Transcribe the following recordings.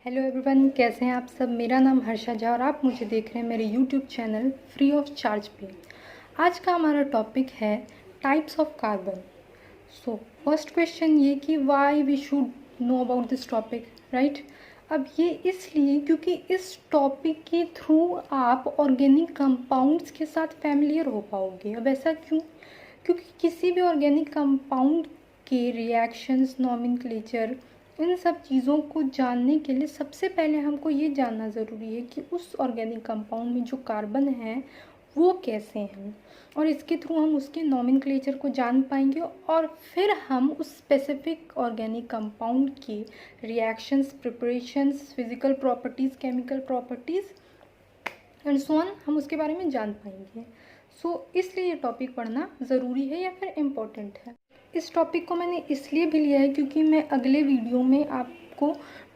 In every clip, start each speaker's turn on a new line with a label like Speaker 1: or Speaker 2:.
Speaker 1: Hello everyone, कैसे हैं आप सब। मेरा नाम हर्षा झा और आप मुझे देख रहे हैं मेरे YouTube channel free of charge पे। आज का हमारा टॉपिक है types of carbon. So first question ये कि why we should know about this topic, right. अब ये इसलिए क्योंकि इस टॉपिक के थ्रू आप ऑर्गेनिक कंपाउंड्स के साथ फैमिलियर हो पाओगे। अब ऐसा क्यों? क्योंकि किसी भी ऑर्गेनिक कंपाउंड के रिएक्शंस, नॉमेनक्लेचर, इन सब चीज़ों को जानने के लिए सबसे पहले हमको ये जानना ज़रूरी है कि उस ऑर्गेनिक कंपाउंड में जो कार्बन है वो कैसे हैं, और इसके थ्रू हम उसके नॉमेनक्लेचर को जान पाएंगे और फिर हम उस स्पेसिफिक ऑर्गेनिक कंपाउंड के reactions, preparations, physical properties, chemical properties and so on हम उसके बारे में जान पाएंगे। इसलिए ये टॉपिक पढ़ना ज़रूरी है या फिर इम्पोर्टेंट है। इस टॉपिक को मैंने इसलिए भी लिया है क्योंकि मैं अगले वीडियो में आपको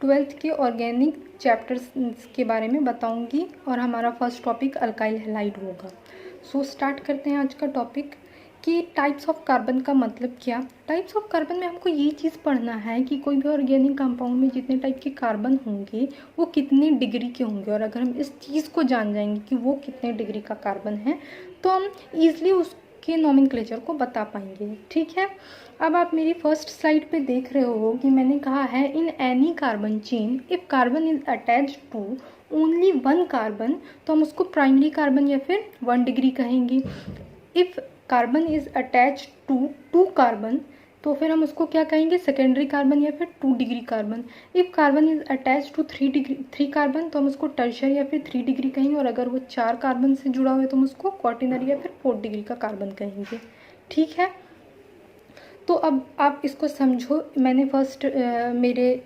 Speaker 1: 12th के ऑर्गेनिक चैप्टर्स के बारे में बताऊंगी और हमारा फर्स्ट टॉपिक अल्काइल हैलाइड होगा। स्टार्ट करते हैं आज का टॉपिक कि टाइप्स ऑफ कार्बन का मतलब क्या। टाइप्स ऑफ कार्बन में हमको ये चीज़ पढ़ना है कि कोई भी ऑर्गेनिक कंपाउंड में जितने टाइप के कार्बन होंगे वो कितने डिग्री के होंगे, और अगर हम इस चीज़ को जान जाएंगे कि वो कितने डिग्री का कार्बन है तो हम ईजिली उसके नॉमेनक्लेचर को बता पाएंगे। ठीक है, अब आप मेरी फर्स्ट स्लाइड पे देख रहे हो कि मैंने कहा है in any carbon chain if carbon is attached to only one carbon तो हम उसको प्राइमरी कार्बन या फिर 1 डिग्री कहेंगे। If carbon is attach to 2 carbon तो फिर हम उसको क्या कहेंगे, सेकेंडरी कार्बन या फिर 2 degree carbon. If carbon is attach to 3 carbon तो हम उसको टर्शियरी या फिर 3 डिग्री कहेंगे, और अगर वो 4 कार्बन से जुड़ा हुआ है तो हम उसको क्वार्टिनरी या फिर 4 डिग्री का कार्बन कहेंगे। ठीक है, तो अब आप इसको समझो। मैंने फर्स्ट मेरे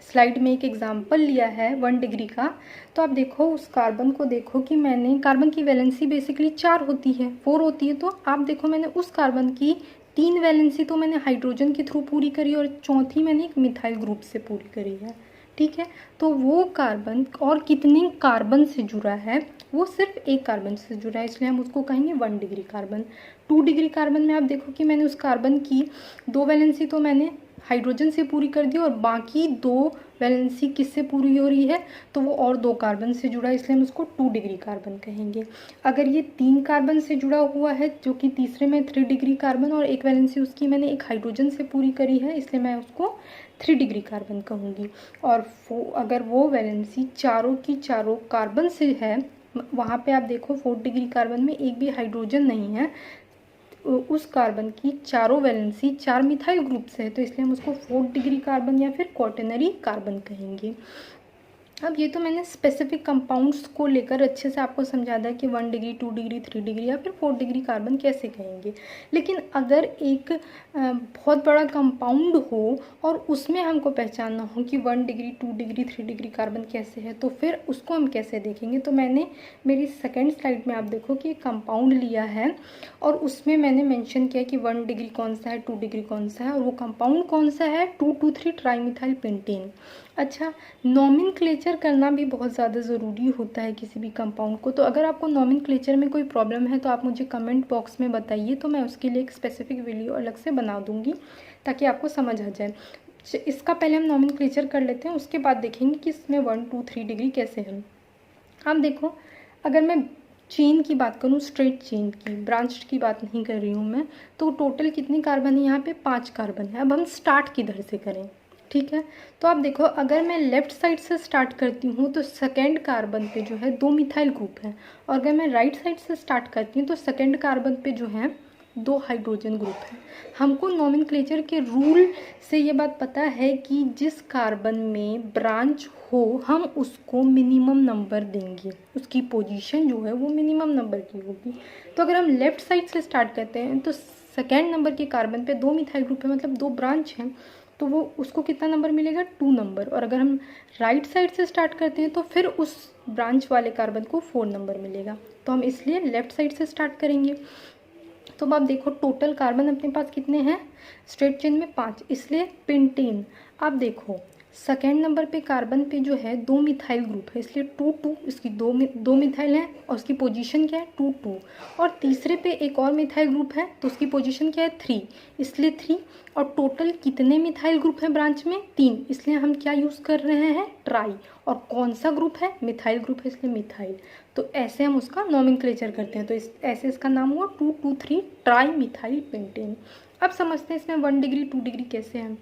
Speaker 1: स्लाइड में एक एग्जाम्पल लिया है 1 डिग्री का। तो आप देखो उस कार्बन को, देखो कि मैंने कार्बन की वैलेंसी बेसिकली 4 होती है, 4 होती है। तो आप देखो मैंने उस कार्बन की 3 वैलेंसी तो मैंने हाइड्रोजन के थ्रू पूरी करी और चौथी मैंने एक मिथाइल ग्रुप से पूरी करी है। ठीक है, तो वो कार्बन और कितने कार्बन से जुड़ा है, वो सिर्फ एक कार्बन से जुड़ा है, इसलिए हम उसको कहेंगे 1 डिग्री कार्बन। 2 डिग्री कार्बन में आप देखो कि मैंने उस कार्बन की 2 वैलेंसी तो मैंने हाइड्रोजन से पूरी कर दी और बाकी 2 वैलेंसी किससे पूरी हो रही है, तो वो और 2 कार्बन से जुड़ा है, इसलिए हम उसको 2 डिग्री कार्बन कहेंगे। अगर ये 3 कार्बन से जुड़ा हुआ है जो कि तीसरे में 3 डिग्री कार्बन और एक वैलेंसी उसकी मैंने एक हाइड्रोजन से पूरी करी है, इसलिए मैं उसको 3 डिग्री कार्बन कहूँगी। और अगर वो वैलेंसी चारों की चारों कार्बन से है, वहाँ पे आप देखो 4 डिग्री कार्बन में एक भी हाइड्रोजन नहीं है, उस कार्बन की चारों वैलेंसी 4 मिथाइल ग्रुप से है, तो इसलिए हम उसको 4 डिग्री कार्बन या फिर क्वार्टनरी कार्बन कहेंगे। अब ये तो मैंने स्पेसिफिक कंपाउंड्स को लेकर अच्छे से आपको समझा दिया कि 1 डिग्री, 2 डिग्री, 3 डिग्री या फिर 4 डिग्री कार्बन कैसे कहेंगे। लेकिन अगर एक बहुत बड़ा कंपाउंड हो और उसमें हमको पहचानना हो कि 1 डिग्री, 2 डिग्री, 3 डिग्री कार्बन कैसे है, तो फिर उसको हम कैसे देखेंगे। तो मैंने मेरी सेकेंड स्लाइड में आप देखो कि एक कंपाउंड लिया है और उसमें मैंने मेंशन किया कि 1 डिग्री कौन सा है, 2 डिग्री कौन सा है, और वो कंपाउंड कौन सा है, 2,2,3 ट्राईमिथाइल पेंटेन। अच्छा, नॉमेनक्लेचर करना भी बहुत ज़्यादा ज़रूरी होता है किसी भी कंपाउंड को। तो अगर आपको नॉमेनक्लेचर में कोई प्रॉब्लम है तो आप मुझे कमेंट बॉक्स में बताइए, तो मैं उसके लिए एक स्पेसिफिक वीडियो अलग से बना दूंगी ताकि आपको समझ आ जाए। इसका पहले हम नॉमेनक्लेचर कर लेते हैं, उसके बाद देखेंगे कि इसमें 1, 2, 3 डिग्री कैसे है। आप देखो, अगर मैं चेन की बात करूँ, स्ट्रेट चेन की, ब्रांच्ड की बात नहीं कर रही हूँ मैं, तो टोटल कितने कार्बन है यहाँ पे, 5 कार्बन है। अब हम स्टार्ट किधर से करें, ठीक है। तो आप देखो, अगर मैं लेफ्ट साइड से स्टार्ट करती हूँ तो सेकेंड कार्बन पे जो है 2 मिथाइल ग्रुप है, और अगर मैं राइट साइड से स्टार्ट करती हूँ तो सेकेंड कार्बन पे जो है 2 हाइड्रोजन ग्रुप है। हमको नॉमेनक्लेचर के रूल से ये बात पता है कि जिस कार्बन में ब्रांच हो हम उसको मिनिमम नंबर देंगे, उसकी पोजीशन जो है वो मिनिमम नंबर की होगी। तो अगर हम लेफ्ट साइड से स्टार्ट करते हैं तो सेकेंड नंबर के कार्बन पे 2 मिथाइल ग्रुप है, मतलब 2 ब्रांच हैं, तो वो उसको कितना नंबर मिलेगा, 2 नंबर। और अगर हम राइट साइड से स्टार्ट करते हैं तो फिर उस ब्रांच वाले कार्बन को 4 नंबर मिलेगा। तो हम इसलिए लेफ्ट साइड से स्टार्ट करेंगे। तो अब आप देखो टोटल कार्बन अपने पास कितने हैं स्ट्रेट चेन में, 5, इसलिए पेंटेन। आप देखो सेकेंड नंबर पे कार्बन पे जो है 2 मिथाइल ग्रुप है, इसलिए 2 इसकी दो मिथाइल है और उसकी पोजीशन क्या है 2 और तीसरे पे एक और मिथाइल ग्रुप है तो उसकी पोजीशन क्या है 3, इसलिए 3। और टोटल कितने मिथाइल ग्रुप हैं ब्रांच में 3, इसलिए हम क्या यूज़ कर रहे हैं ट्राई। और कौन सा ग्रुप है मिथाइल ग्रुप है, इसलिए मिथाइल। तो ऐसे हम उसका नोमेनक्लेचर करते हैं, तो ऐसे इसका नाम हुआ 2,2,3 ट्राई मिथाइल पेंटेन। अब समझते हैं इसमें 1 डिग्री 2 डिग्री कैसे है।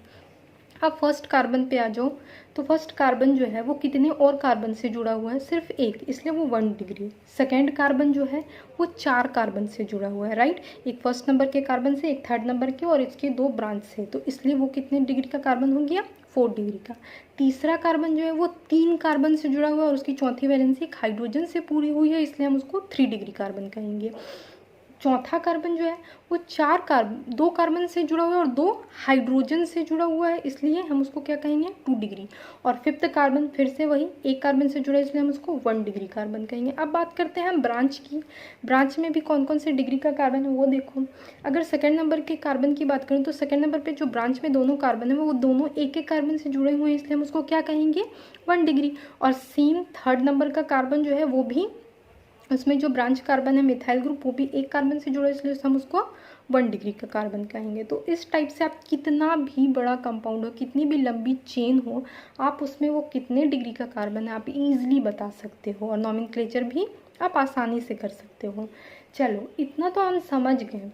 Speaker 1: अब फर्स्ट कार्बन पे आ जाओ, तो फर्स्ट कार्बन जो है वो कितने और कार्बन से जुड़ा हुआ है, सिर्फ एक, इसलिए वो 1 डिग्री। सेकेंड कार्बन जो है वो 4 कार्बन से जुड़ा हुआ है, राइट, एक फर्स्ट नंबर के कार्बन से, एक थर्ड नंबर के और इसके 2 ब्रांच से, तो इसलिए वो कितने डिग्री का कार्बन हो गया 4 डिग्री का। तीसरा कार्बन जो है वो 3 कार्बन से जुड़ा हुआ है और उसकी चौथी वैलेंसी एक हाइड्रोजन से पूरी हुई है, इसलिए हम उसको 3 डिग्री कार्बन कहेंगे। चौथा कार्बन जो है वो 2 कार्बन से जुड़ा हुआ है और 2 हाइड्रोजन से जुड़ा हुआ है, इसलिए हम उसको क्या कहेंगे 2 डिग्री। और फिफ्थ कार्बन फिर से वही एक कार्बन से जुड़ा है, इसलिए हम उसको 1 डिग्री कार्बन कहेंगे। अब बात करते हैं हम ब्रांच की। ब्रांच में भी कौन कौन से डिग्री का कार्बन है वो देखो। अगर सेकेंड नंबर के कार्बन की बात करें तो सेकेंड नंबर पर जो ब्रांच में दोनों कार्बन है वो दोनों एक एक कार्बन से जुड़े हुए हैं, इसलिए हम उसको क्या कहेंगे 1 डिग्री। और सेम थर्ड नंबर का कार्बन जो है वो भी, उसमें जो ब्रांच कार्बन है मिथाइल ग्रुप वो भी एक कार्बन से जुड़ा है, इसलिए हम उसको 1 डिग्री का कार्बन कहेंगे। तो इस टाइप से आप कितना भी बड़ा कंपाउंड हो, कितनी भी लंबी चेन हो, आप उसमें वो कितने डिग्री का कार्बन है आप इजीली बता सकते हो और नोमेनक्लेचर भी आप आसानी से कर सकते हो। चलो इतना तो हम समझ गए,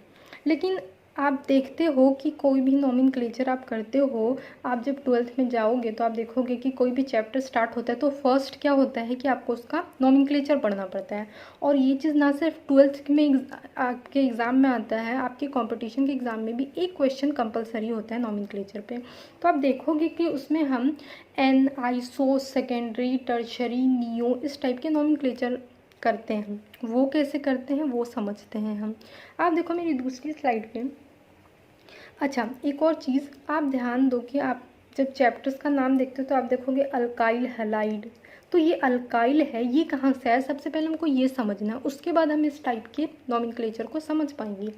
Speaker 1: लेकिन आप देखते हो कि कोई भी नोमेनक्लेचर आप करते हो, आप जब 12th में जाओगे तो आप देखोगे कि कोई भी चैप्टर स्टार्ट होता है तो फर्स्ट क्या होता है कि आपको उसका नोमेनक्लेचर पढ़ना पड़ता है। और ये चीज़ ना सिर्फ 12th में आपके एग्ज़ाम में आता है, आपके कंपटीशन के एग्ज़ाम में भी एक क्वेश्चन कंपलसरी होता है नोमेनक्लेचर पे। तो आप देखोगे कि उसमेन हम n, iso, secondary, tertiary, neo इस टाइप के नोमेनक्लेचर करते हैं। वो कैसे करते हैं वो समझते हैं हम। आप देखो मेरी दूसरी स्लाइड पे। अच्छा, एक और चीज़ आप ध्यान दो कि आप जब चैप्टर्स का नाम देखते हो तो आप देखोगे अल्काइल हैलाइड, तो ये अल्काइल है, ये कहाँ से है, सबसे पहले हमको ये समझना है, उसके बाद हम इस टाइप के नोमेनक्लेचर को समझ पाएंगे।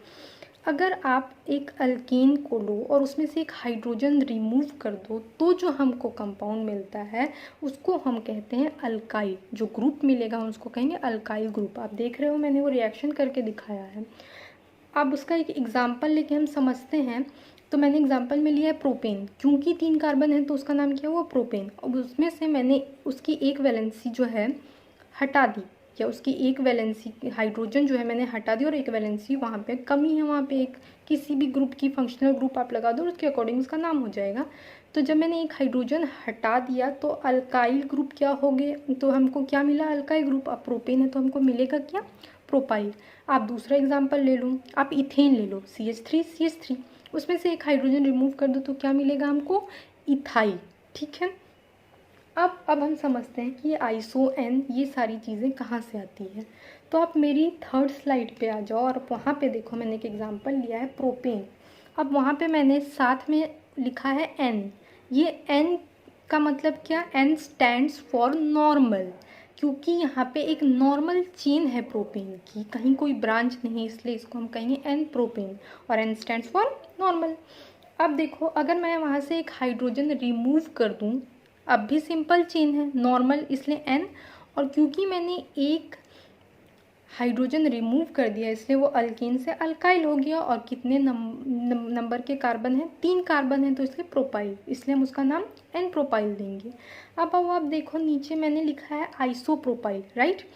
Speaker 1: अगर आप एक अल्कीन को लो और उसमें से एक हाइड्रोजन रिमूव कर दो तो जो हमको कंपाउंड मिलता है उसको हम कहते हैं अल्काइल। जो ग्रुप मिलेगा हम उसको कहेंगे अल्काइल ग्रुप। आप देख रहे हो मैंने वो रिएक्शन करके दिखाया है। अब उसका एक एग्जाम्पल लेके हम समझते हैं। तो मैंने एग्जाम्पल में लिया है प्रोपेन, क्योंकि 3 कार्बन है तो उसका नाम क्या हुआ प्रोपेन। अब उसमें से मैंने उसकी एक वैलेंसी जो है हटा दी, या उसकी एक वैलेंसी हाइड्रोजन जो है मैंने हटा दी और एक वैलेंसी वहाँ पे कमी है, वहाँ पे एक किसी भी ग्रुप की फंक्शनल ग्रुप आप लगा दो और उसके अकॉर्डिंग उसका नाम हो जाएगा। तो जब मैंने एक हाइड्रोजन हटा दिया तो अल्काइल ग्रुप क्या हो गए, तो हमको क्या मिला अल्काइल ग्रुप। अब प्रोपेन है तो हमको मिलेगा क्या प्रोपाइल। आप दूसरा एग्जाम्पल ले लो, आप इथेन ले लो CH3 उसमें से एक हाइड्रोजन रिमूव कर दो तो क्या मिलेगा हमको इथाइल। ठीक है, अब हम समझते हैं कि ये आइसो एन ये सारी चीज़ें कहाँ से आती है। तो आप मेरी थर्ड स्लाइड पे आ जाओ और वहाँ पे देखो मैंने एक एग्जांपल लिया है प्रोपेन। अब वहाँ पे मैंने साथ में लिखा है एन। ये एन का मतलब क्या, एन स्टैंड्स फॉर नॉर्मल, क्योंकि यहाँ पे एक नॉर्मल चेन है प्रोपेन की, कहीं कोई ब्रांच नहीं, इसलिए इसको हम कहेंगे एन प्रोपेन। और एन स्टैंड्स फॉर नॉर्मल। अब देखो अगर मैं वहाँ से एक हाइड्रोजन रिमूव कर दूँ, अब भी सिंपल चेन है नॉर्मल, इसलिए एन। और क्योंकि मैंने एक हाइड्रोजन रिमूव कर दिया इसलिए वो अल्कीन से अल्काइल हो गया। और कितने नंबर के कार्बन हैं 3 कार्बन हैं तो इसलिए प्रोपाइल, इसलिए हम उसका नाम एन प्रोपाइल देंगे। अब आप देखो नीचे मैंने लिखा है आइसोप्रोपाइल, राइट।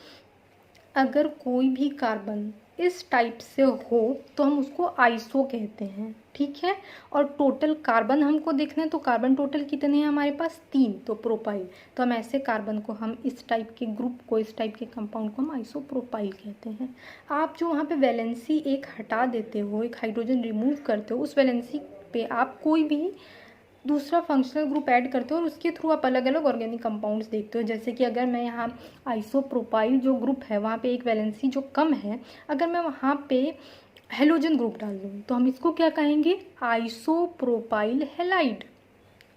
Speaker 1: अगर कोई भी कार्बन इस टाइप से हो तो हम उसको आइसो कहते हैं, ठीक है। और टोटल कार्बन हमको देखना है तो कार्बन टोटल कितने हैं हमारे पास 3, तो प्रोपाइल। तो हम ऐसे कार्बन को हम इस टाइप के ग्रुप को, इस टाइप के कंपाउंड को हम आइसोप्रोपाइल कहते हैं। आप जो वहाँ पे वैलेंसी एक हटा देते हो, एक हाइड्रोजन रिमूव करते हो, उस वैलेंसी पे आप कोई भी दूसरा फंक्शनल ग्रुप ऐड करते हो और उसके थ्रू आप अलग अलग ऑर्गेनिक कंपाउंड्स देखते हो। जैसे कि अगर मैं यहाँ आइसोप्रोपाइल जो ग्रुप है वहाँ पे एक वैलेंसी जो कम है, अगर मैं वहाँ पे हेलोजन ग्रुप डाल दूँ तो हम इसको क्या कहेंगे आइसोप्रोपाइल हैलाइड।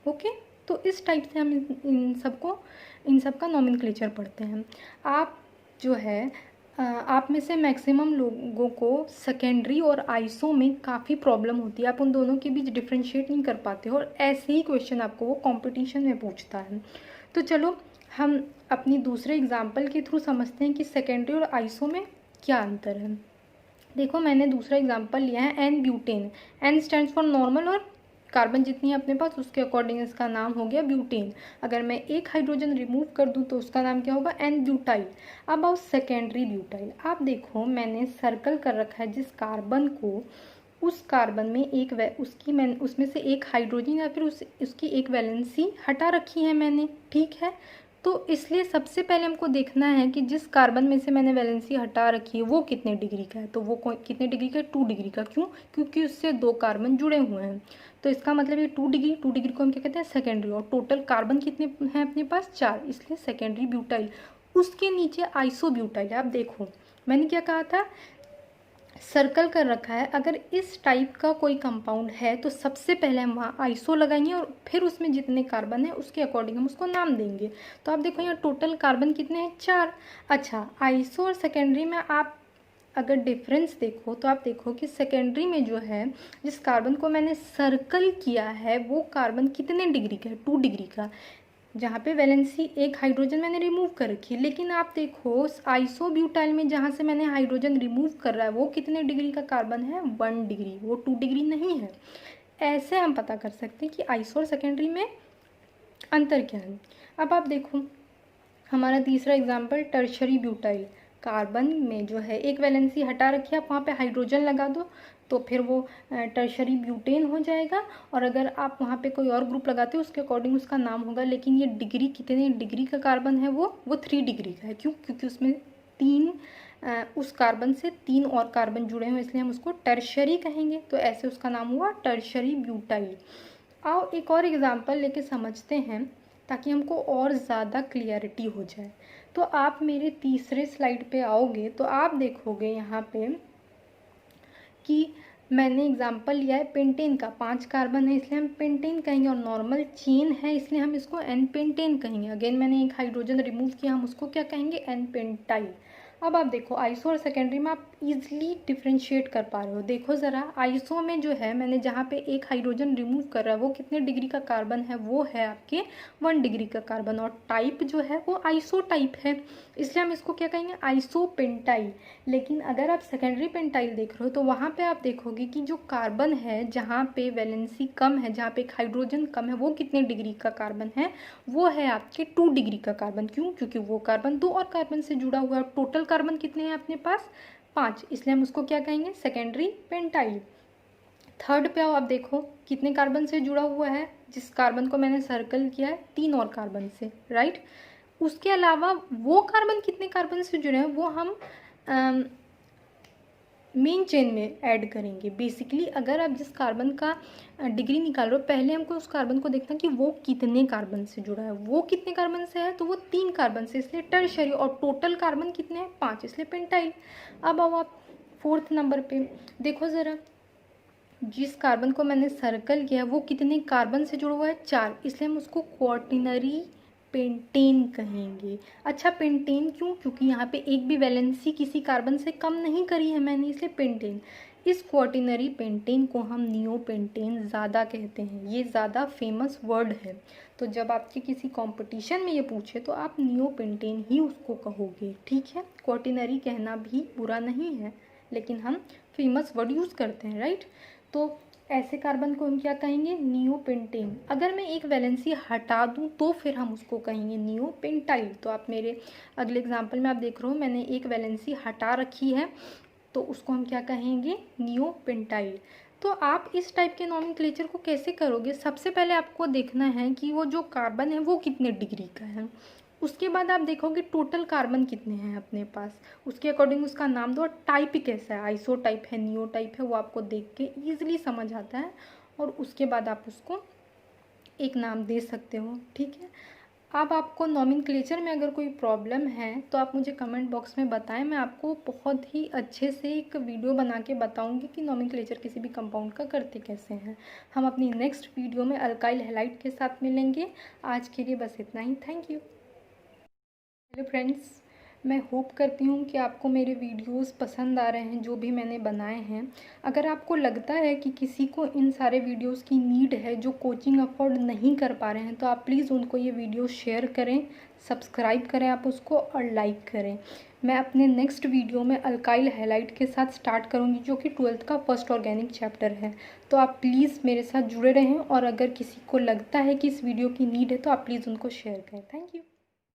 Speaker 1: ओके, तो इस टाइप से हम इन सब का नोमेनक्लेचर पढ़ते हैं। आप जो है आप में से मैक्सिमम लोगों को सेकेंडरी और आइसो में काफ़ी प्रॉब्लम होती है, आप उन दोनों के बीच डिफ्रेंशिएट नहीं कर पाते हो, और ऐसे ही क्वेश्चन आपको वो कंपटीशन में पूछता है। तो चलो हम अपनी दूसरे एग्जांपल के थ्रू समझते हैं कि सेकेंडरी और आइसो में क्या अंतर है। देखो मैंने दूसरा एग्जांपल लिया है n butane. N stands for normal और कार्बन जितनी है अपने पास उसके अकॉर्डिंग इसका नाम हो गया ब्यूटेन। अगर मैं एक हाइड्रोजन रिमूव कर दूं तो उसका नाम क्या होगा, एन ब्यूटाइल। अब आओ सेकेंडरी ब्यूटाइल। आप देखो मैंने सर्कल कर रखा है जिस कार्बन को, उस कार्बन में उसमें से एक हाइड्रोजन या फिर उसकी एक वैलेंसी हटा रखी है मैंने, ठीक है। तो इसलिए सबसे पहले हमको देखना है कि जिस कार्बन में से मैंने वैलेंसी हटा रखी है वो कितने डिग्री का है। तो वो कितने डिग्री का है, 2 डिग्री का। क्यों, क्योंकि उससे 2 कार्बन जुड़े हुए हैं। तो इसका मतलब ये 2 डिग्री को हम क्या कहते हैं, सेकेंडरी। और टोटल कार्बन कितने हैं अपने पास, 4, इसलिए सेकेंडरी ब्यूटाइल। उसके नीचे आइसो ब्यूटाइल। आप देखो मैंने क्या कहा था, सर्कल कर रखा है। अगर इस टाइप का कोई कंपाउंड है तो सबसे पहले हम वहाँ आइसो लगाएंगे और फिर उसमें जितने कार्बन है उसके अकॉर्डिंग हम उसको नाम देंगे। तो आप देखो यहाँ टोटल कार्बन कितने हैं, 4। अच्छा, आइसो और सेकेंडरी में आप अगर डिफरेंस देखो तो आप देखो कि सेकेंडरी में जो है जिस कार्बन को मैंने सर्कल किया है वो कार्बन कितने डिग्री का है, 2 डिग्री का, जहाँ पे वैलेंसी एक हाइड्रोजन मैंने रिमूव कर रखी है। लेकिन आप देखो आइसोब्यूटाइल में जहाँ से मैंने हाइड्रोजन रिमूव कर रहा है वो कितने डिग्री का कार्बन है, 1 डिग्री, वो 2 डिग्री नहीं है। ऐसे हम पता कर सकते हैं कि आइसो और सेकेंडरी में अंतर क्या है। अब आप देखो हमारा तीसरा एग्जाम्पल टर्शरी ब्यूटाइल। कार्बन में जो है एक वैलेंसी हटा रखी है, आप वहाँ पे हाइड्रोजन लगा दो तो फिर वो टर्शरी ब्यूटेन हो जाएगा। और अगर आप वहाँ पे कोई और ग्रुप लगाते हो उसके अकॉर्डिंग उसका नाम होगा। लेकिन ये डिग्री कितने डिग्री का कार्बन है, वो 3 डिग्री का है। क्यों, क्योंकि उसमें 3 उस कार्बन से 3 और कार्बन जुड़े हुए, इसलिए हम उसको टर्शरी कहेंगे। तो ऐसे उसका नाम हुआ टर्शरी ब्यूटाइल। आओ एक और एग्जाम्पल लेके समझते हैं ताकि हमको और ज़्यादा क्लियरिटी हो जाए। तो आप मेरे तीसरे स्लाइड पे आओगे तो आप देखोगे यहाँ पे कि मैंने एग्जाम्पल लिया है पेंटेन का। 5 कार्बन है इसलिए हम पेंटेन कहेंगे, और नॉर्मल चेन है इसलिए हम इसको एन पेंटेन कहेंगे। अगेन मैंने एक हाइड्रोजन रिमूव किया, हम उसको क्या कहेंगे, एन पेंटाइल। अब आप देखो आइसो और सेकेंडरी में आप इजीली डिफ्रेंशिएट कर पा रहे हो। देखो ज़रा आइसो में जो है मैंने जहाँ पे एक हाइड्रोजन रिमूव कर रहा है वो कितने डिग्री का कार्बन है, वो है आपके 1 डिग्री का कार्बन। और टाइप जो है वो आइसो टाइप है, इसलिए हम इसको क्या कहेंगे, आइसो पेंटाइल। लेकिन अगर आप सेकेंडरी पेंटाइल देख रहे हो तो वहाँ पे आप देखोगे कि जो कार्बन है जहाँ पे वैलेंसी कम है, जहाँ पे एक हाइड्रोजन कम है, वो कितने डिग्री का कार्बन है, वो है आपके 2 डिग्री का कार्बन। क्यों, क्योंकि वो कार्बन 2 और कार्बन से जुड़ा हुआ है। टोटल कार्बन कितने हैं अपने पास, 5, इसलिए हम उसको क्या कहेंगे, सेकेंडरी पेंटाइल। थर्ड पे आओ, आप देखो कितने कार्बन से जुड़ा हुआ है, जिस कार्बन को मैंने सर्कल किया है 3 और कार्बन से, राइट। उसके अलावा वो कार्बन कितने कार्बन से जुड़े हैं वो हम मेन चेन में ऐड करेंगे। बेसिकली अगर आप जिस कार्बन का डिग्री निकाल रहे हो पहले हमको उस कार्बन को देखना कि वो कितने कार्बन से जुड़ा है। वो कितने कार्बन से है, तो वो 3 कार्बन से, इसलिए टर्शरी। और टोटल कार्बन कितने हैं, 5, इसलिए पेंटाइल। अब आओ आप 4th नंबर पे देखो ज़रा, जिस कार्बन को मैंने सर्कल किया वो कितने कार्बन से जुड़ा हुआ है, 4, इसलिए हम उसको क्वार्टिनरी पेंटेन कहेंगे। अच्छा पेंटेन क्यों, क्योंकि यहाँ पे एक भी वैलेंसी किसी कार्बन से कम नहीं करी है मैंने, इसलिए पेंटेन। इस क्वार्टिनरी पेंटेन को हम नियो पेंटेन ज़्यादा कहते हैं, ये ज़्यादा फेमस वर्ड है। तो जब आपके किसी कंपटीशन में ये पूछे तो आप नियो पेंटेन ही उसको कहोगे, ठीक है। क्वार्टिनरी कहना भी बुरा नहीं है लेकिन हम फेमस वर्ड यूज़ करते हैं, राइट। तो ऐसे कार्बन को हम क्या कहेंगे, नियोपेंटेन। अगर मैं एक वैलेंसी हटा दूं तो फिर हम उसको कहेंगे नियोपेंटाइल। तो आप मेरे अगले एग्जांपल में आप देख रहे हो मैंने एक वैलेंसी हटा रखी है तो उसको हम क्या कहेंगे, नियोपेंटाइल। तो आप इस टाइप के नॉमेनक्लेचर को कैसे करोगे, सबसे पहले आपको देखना है कि वो जो कार्बन है वो कितने डिग्री का है। उसके बाद आप देखोगे टोटल कार्बन कितने हैं अपने पास, उसके अकॉर्डिंग उसका नाम दो। और टाइप कैसा है, आइसो टाइप है, नियो टाइप है, वो आपको देख के ईजिली समझ आता है और उसके बाद आप उसको एक नाम दे सकते हो, ठीक है। अब आपको नॉमेनक्लेचर में अगर कोई प्रॉब्लम है तो आप मुझे कमेंट बॉक्स में बताएं, मैं आपको बहुत ही अच्छे से एक वीडियो बना के बताऊंगी कि नॉमेनक्लेचर किसी भी कंपाउंड का करते कैसे हैं। हम अपनी नेक्स्ट वीडियो में अल्काइल हैलाइड के साथ मिलेंगे। आज के लिए बस इतना ही, थैंक यू। हेलो फ्रेंड्स, मैं होप करती हूँ कि आपको मेरे वीडियोस पसंद आ रहे हैं जो भी मैंने बनाए हैं। अगर आपको लगता है कि किसी को इन सारे वीडियोस की नीड है जो कोचिंग अफोर्ड नहीं कर पा रहे हैं, तो आप प्लीज़ उनको ये वीडियो शेयर करें, सब्सक्राइब करें आप उसको और लाइक करें। मैं अपने नेक्स्ट वीडियो में अल्काइल हैलाइड के साथ स्टार्ट करूँगी जो कि 12th का फर्स्ट ऑर्गेनिक चैप्टर है। तो आप प्लीज़ मेरे साथ जुड़े रहें और अगर किसी को लगता है कि इस वीडियो की नीड है तो आप प्लीज़ उनको शेयर करें। Thank you.